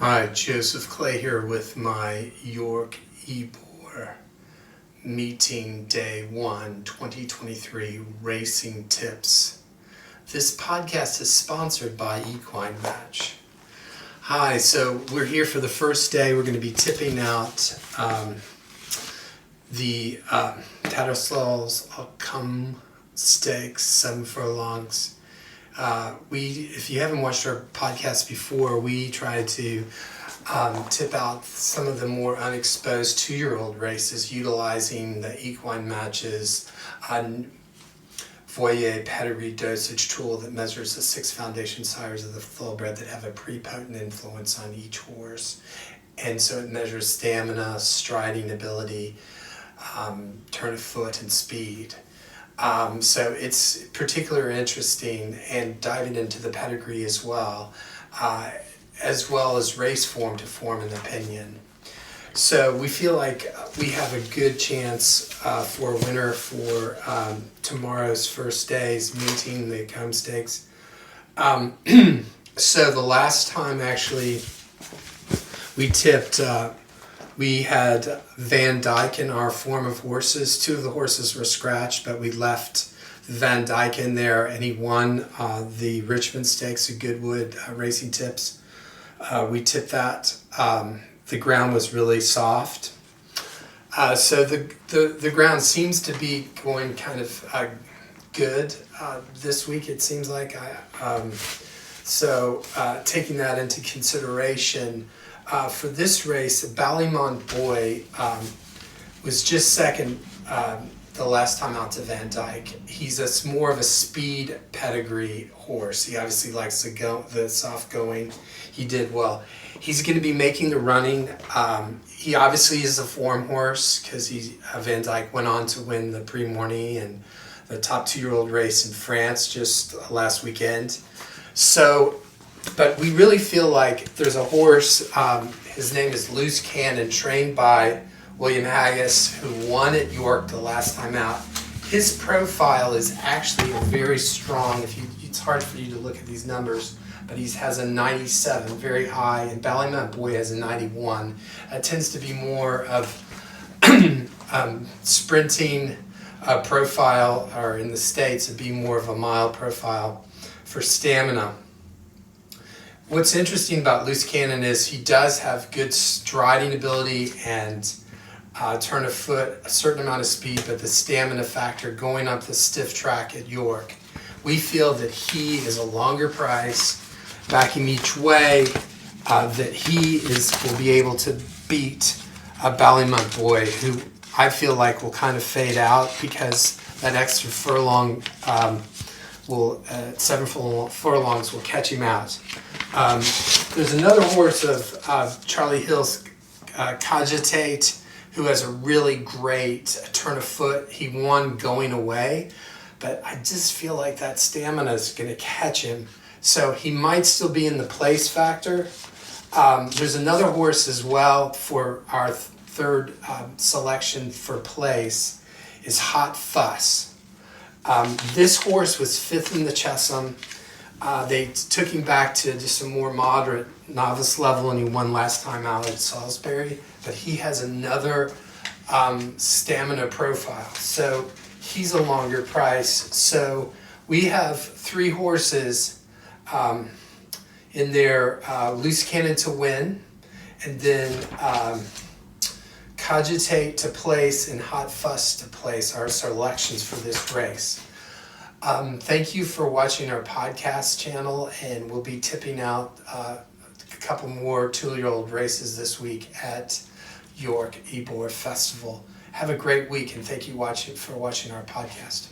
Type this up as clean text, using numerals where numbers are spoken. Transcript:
Hi, Joseph Clay here with my York Ebor meeting day 1, 2023 racing tips. This podcast is sponsored by Equine Match. Hi, so we're here for the first day. We're going to be tipping out the Tattersalls Acomb stakes, 7 furlongs. If you haven't watched our podcast before, we try to tip out some of the more unexposed 2-year-old races utilizing the Equine Match's Vullier Pedigree Dosage tool that measures the 6 foundation sires of the Thoroughbred that have a prepotent influence on each horse. And so it measures stamina, striding ability, turn of foot, and speed. So it's particularly interesting, and diving into the pedigree as well as race form to form an opinion. So we feel like we have a good chance for a winner for tomorrow's first day's meeting, the Acomb Stakes. So the last time actually we tipped, we had Van Dyke in our form of horses. 2 of the horses were scratched, but we left Van Dyke in there, and he won the Richmond Stakes at Goodwood Racing Tips. We tipped that. The ground was really soft. So the ground seems to be going kind of good this week, it seems like. Taking that into consideration, for this race, Ballymont Boy was just second the last time out to Van Dyke. He's more of a speed pedigree horse. He obviously likes the soft going. He did well. He's going to be making the running. He obviously is a form horse because Van Dyke went on to win the Prix Morny and the top 2-year-old race in France just last weekend. But we really feel like there's a horse, his name is Loose Cannon, trained by William Haggis, who won at York the last time out. His profile is actually a very strong, it's hard for you to look at these numbers, but he has a 97, very high, and Ballymont Boy has a 91. That tends to be more of sprinting profile, or in the States, it'd be more of a mile profile for stamina. What's interesting about Loose Cannon is he does have good striding ability and turn of foot, a certain amount of speed, but the stamina factor going up the stiff track at York. We feel that he is a longer price, back him each way, that he will be able to beat Ballymont Boy, who I feel like will kind of fade out because that extra furlong 7 furlongs will catch him out. There's another horse of Charlie Hill's Cogitate, who has a really great turn of foot. He won going away, but I just feel like that stamina is going to catch him. So he might still be in the place factor. There's another horse as well for our third selection for place is Hot Fuss. This horse was 5th in the Chesham. They took him back to just a more moderate novice level, and he won last time out at Salisbury. But he has another stamina profile, so he's a longer price. So we have 3 horses in there: Loose Cannon to win, and then Cogitate to place and Hot Fuss to place are selections for this race. Thank you for watching our podcast channel, and we'll be tipping out a couple more 2-year-old races this week at York Ebor Festival. Have a great week, and thank you for watching our podcast.